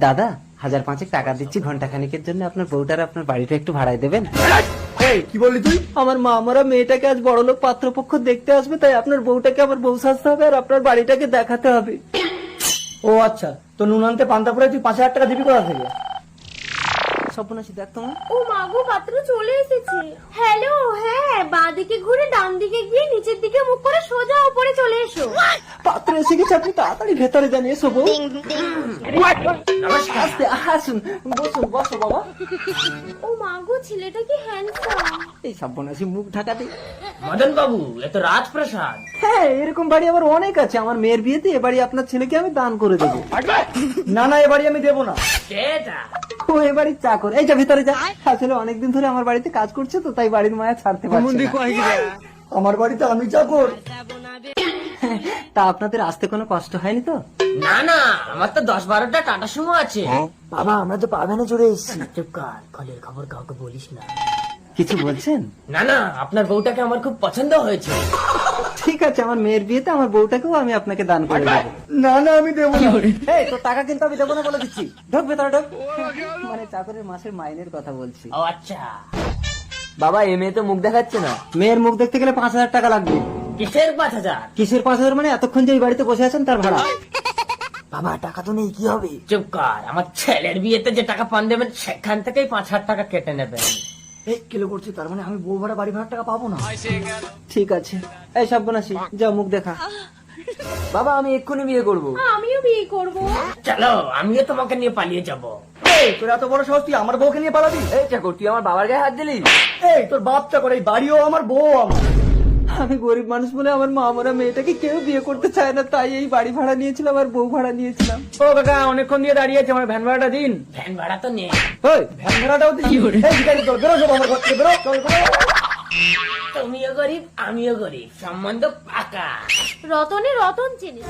দাদা 1000-5 টাকা দিচ্ছি ঘন্টা খানিকের জন্য, আপনার বউটার আপনার বাড়িটা একটু ভাড়ায় দেবেন? কি বললি তুই? আমার মা মরা মেয়েটাকে আজ বড়লোক পাত্রপক্ষ দেখতে আসবে, তাই আপনার বউটাকে আমার বউ সাজতে হবে আর আপনার বাড়িটাকে দেখাতে হবে। ও আচ্ছা, তো নুন আনতে পান্তা পরে তুই 5000 টাকা দিবি কোথা থেকে? স্বপ্নাশী দেখ তোমার। ও মাগো, পাত্র চলে এসেছে। হ্যালো, হ্যাঁ, বাঁদিকে ঘুরে ডান দিকে গিয়ে নিচের দিকে মুখ করে সোজা উপরে চলে এসো। পাত্র এসে গেছে, আপনি তাড়াতাড়ি ভেতরে যান। এসো বউ। আস্তে, আসুন, বসুন, বসো বাবা। ও মাগো, ছেলেটা কি হ্যান্ডসাম। এই সর্বনাশী মুখ ঢাকা দিই। মদন বাবু, এ তো রাজপ্রাসাদ। হ্যাঁ, এরকম বাড়ি আমার অনেক আছে। আমার মেয়ের বিয়েতে এ বাড়ি আপনার ছেলেকে আমি দান করে দেবো। না না, এ বাড়ি আমি দেবো না। সেটা ও এ বাড়ির চাকর। এই যা ভিতরে যা। আসলে অনেকদিন ধরে আমার বাড়িতে কাজ করছে তো, তাই বাড়ির মায়া ছাড়তে পারছে না। আমার বাড়িতে আমি চাকর? তা আপনাদের আসতে কোনো কষ্ট হয়নি তো? না না, আমার তো 10-12টা টাটা সুমো আছে। বাবা, আমরা তো পাবেনা চড়ে এসেছি। চুপ কর, কলের খবর কাউকে বলিস না। কিছু বলছেন? না না, আপনার বউটাকে আমার খুব পছন্দ হয়েছে। ঠিক আছে, আমার মেয়ের বিয়েতে আমার বউটাকেও আমি আপনাকে দান করে দেবো। না না, আমি দেবো না। এই তোর টাকা কিন্তু আমি দেবো না বলে দিচ্ছি। ঢোক ভেতরে ঢোক। মানে চাকরের মাসের মাইনের কথা বলছি। ও আচ্ছা। বাবা, এ মেয়ে তো মুখ দেখাচ্ছে না। মেয়ের মুখ দেখতে গেলে 5000 টাকা লাগবে। কিসের 5000? কিসের 5000? মানে এতক্ষণ যে এই বাড়িতে বসে আছেন তার ভাড়া। বাবা, টাকা তো নেই, কি হবে? চুপ কর, আমার ছেলের বিয়েতে যে টাকা পান দেবেন সেখান থেকেই 5000 টাকা কেটে নেবেন। এই কেলো করছি, তার মানে আমি বউ ভাড়া বাড়ি ভাড়া টাকা পাবো না? ঠিক আছে। এই সর্বনাশী, যা মুখ দেখা। বাবা, আমি এক্ষুনি বিয়ে করব। আমিও বিয়ে করবো। চলো, আমিও তোমাকে নিয়ে পালিয়ে যাব। এই, তোর এত বড় সাহস, তুই আমার বউকে নিয়ে পালাবি? এই চাকর, তুই আমার বাবার গায়ে হাত দিলি? এই, তোর বাপ চাকর, এই বাড়িও আমার, বউ আমার। আমি গরিব মানুষ বলে আমার মা মরা মেয়েটাকে কেউ বিয়ে করতে চায় না, তাই এই বাড়ি ভাড়া নিয়েছিলাম আর বউ ভাড়া নিয়েছিলাম। ও কাকা, অনেকক্ষণ দিয়ে দাঁড়িয়ে আছে, আমার ভ্যান ভাড়াটা দিন। ভ্যান ভাড়া তো নেই। ওই, ভ্যান ভাড়াটাও দিন। এই, ভিখারি, চল, বেরো সব আমার ঘর থেকে, বেরো, চল, বেরো। তুমিও গরিব, আমিও গরিব, সম্বন্ধ পাকা। রতনে রতন চেনে।